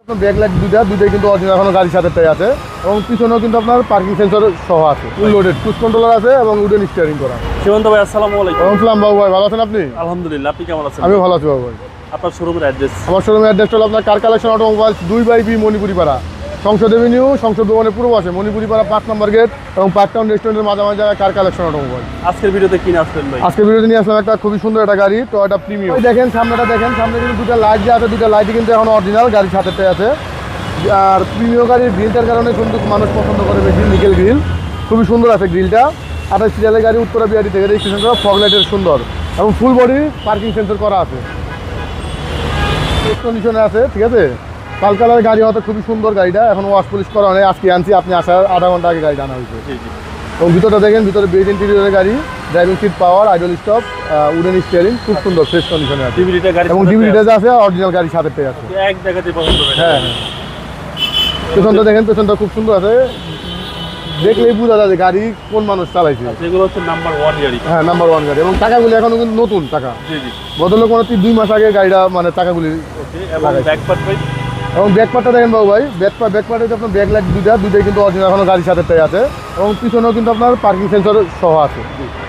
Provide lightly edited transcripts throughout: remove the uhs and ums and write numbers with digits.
Backlight দুইটাই কিন্তু original এখনো গাড়ির সাথে আছে এবং পিছনেও কিন্তু আপনার পার্কিং সেন্সর সহ আছে, ফুল লোডেড ক্রুজ কন্ট্রোলার আছে এবং উডেন স্টিয়ারিং করা। সীমান্ত ভাই আসসালামু আলাইকুম। ওয়ালাইকুম আসসালাম বাবু ভাই, ভালো আছেন আপনি? আলহামদুলিল্লাহ, আপনি কেমন আছেন? আমি ভালো আছি বাবু ভাই। আপনার শোরুমের অ্যাড্রেস? আমার শোরুমের অ্যাড্রেস হলো আপনার car collection automobiles 2/B Manipuri পাড়া, সংসদ এভিনিউ, সংসদ ভবনের পূর্ব পাশে মণিপুরি পাড়া 5 নম্বর গেট এবং পার্ক টাউন রেস্টুরেন্টের মাঝামাঝি জায়গায় কার কালেকশন অটোমোবাইল। আজকের ভিডিওতে কি নিয়ে আসলেন ভাই? আজকের ভিডিওতে নিয়ে আসলাম একটা খুবই সুন্দর একটা গাড়ি, টয়োটা প্রিমিয়াম। দেখেন সামনেটা, দেখেন সামনে কিন্তু দুটো লাইট যে আছে, দুটো লাইটই কিন্তু এখন অরিজিনাল গাড়ির সাথে আছে। আর প্রিমিয়াম গাড়ির গ্রিলটার কারণে কিন্তু মানুষ পছন্দ করে বেশি, নিকেল গ্রিল খুবই সুন্দর আছে গ্রিলটা। 28 সিরিয়ালের গাড়ি, উত্তরা বিআরটি থেকে রেজিস্ট্রেশন করা, ফগ লাইটের সুন্দর এবং ফুল বডি পার্কিং সেন্সর করা আছে, কন্ডিশনে আছে, ঠিক আছে। কাল কালারের গাড়ি হয়তো খুবই সুন্দর গাড়িটা, এখন ওয়াশ পলিশ করা হয়, আজকে আনছি, আপনি আসার আধা ঘন্টা আগে গাড়িটা আনা হয়েছে। এবং ভিতরটা দেখেন, ভিতরে বেজ ইন্টেরিয়রের গাড়ি, driving seat power, idle stop, wooden steering খুব সুন্দর ফ্রেশ কন্ডিশনে আছে এবং ডিভিডিটা আছে অরিজিনাল গাড়ির সাথে আছে। এক জায়গাতে পছন্দ হবে। হ্যাঁ, পেছনটা দেখেন, পেছনটা খুব সুন্দর আছে, দেখলেই বোঝা যায় যে গাড়ি কোন মানুষ চালাইছে। এগুলো হচ্ছে নাম্বার 1 গাড়ি। হ্যাঁ, নাম্বার 1 গাড়ি এবং টাকাগুলি এখনো কিন্তু নতুন টাকা। জি জি, বদল কোনো 2 মাস আগে গাড়িটা মানে টাকাগুলি। ওকে, এবং ব্যাক পার্ট ভাই? এবং ব্যাকপার্টটা দেখেন বাবু ভাই, ব্যাকপার্টে আপনার ব্যাকলাইট দুইটাই কিন্তু অরিজিনাল এখনো গাড়ির সাথে আছে এবং পিছনেও কিন্তু আপনার পার্কিং সেন্সর সহ আছে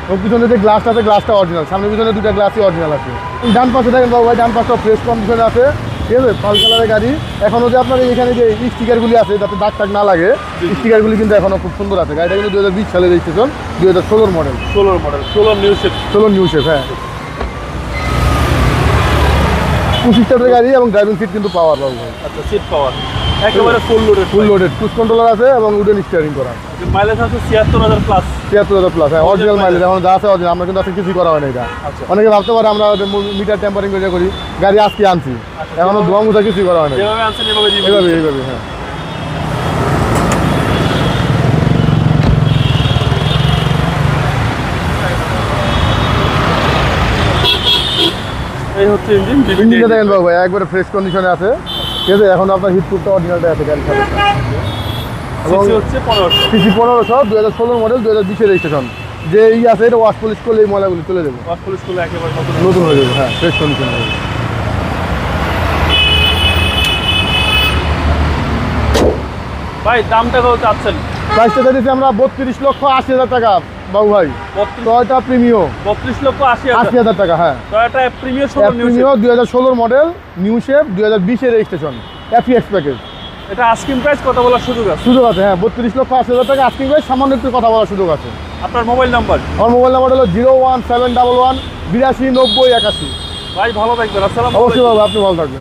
এবং পিছনে যে গ্লাসটা আছে, গ্লাসটা অরিজিনাল, সামনে পিছনে দুটো গ্লাসই অরিজিনাল আছে। ডান পাশে দেখেন বাবু ভাই, ডান পাশটা ফ্রেশ কন্ডিশনে আছে, ঠিক আছে, পাল কালারের গাড়ি। এখনও যে আপনার এখানে যে স্টিকারগুলি আছে যাতে দাগ টাগ না লাগে, স্টিকারগুলি কিন্তু এখনও খুব সুন্দর আছে। গাড়িটা কিন্তু 2020 সালে registration, 2016 model, 16 new shape. 16 new shape. হ্যাঁ, 25 সিটের গাড়ি এবং ড্রাইভিং সিট কিন্তু পাওয়ার বাবু ভাই। আচ্ছা, সিট পাওয়ার একেবারে ফুল লোডেড ক্রুজ কন্ট্রোলার আছে এবং উডেন স্টিয়ারিং করা। মাইলেজ আছে 76,000 প্লাস। 73,000 প্লাস। হ্যাঁ, অরিজিনাল মাইলেজ এখন যা আছে অরিজিনাল, আমরা কিন্তু আজকে কিছুই করা হয় না এটা। আচ্ছা, অনেকে ভাবতে পারে আমরা মিটার টেম্পারিং করে করি, গাড়ি আজকে আনছি, এখনো ধোয়া মুছা কিছুই করা হয় না, যেভাবে আনছেন এভাবে দিবেন। এইভাবে। হ্যাঁ, এই হচ্ছে ইঞ্জিন। ইঞ্জিনটা দেখেন বাবু ভাই, একবারে ফ্রেশ কন্ডিশনে আছে, ঠিক আছে। এখন আপনার হিটপ্রুফটা অরিজিনালটা আছে গাড়ির সাথে এবং সিসি হচ্ছে 1500। CC 1500, 2016 model, 2020 registration. যে আছে এটা ওয়াশ পলিশ করলে এই ময়লাগুলি চলে যাবে, ওয়াশ পলিশ করলে একেবারে নতুন হয়ে যাবে। হ্যাঁ, ফ্রেশ কন্ডিশন হয়ে যাবে। ভাই দামটা কত চাচ্ছেন? প্রাইসটা দিয়েছি আমরা 32,80,000 টাকা বাবু ভাই। 32 টয়োটা প্রিমিও 32,80,000 টাকা। হ্যাঁ, Toyota Premio Premio 2016 model, new shape, 2020 registration, FEX package. এটা আস্কিং প্রাইস কত বলার সুযোগ আছে? সুযোগ আছে, হ্যাঁ, 32,80,000 টাকা আস্কিং প্রাইস, সামান্য একটু কথা বলার সুযোগ আছে। আপনার মোবাইল নাম্বার? আমার মোবাইল নাম্বার হলো 01711 82 90 81। ভাই ভালো থাকবেন, আসসালামু আলাইকুম। অবশ্যই বাবু, আপনি ভালো থাকবেন।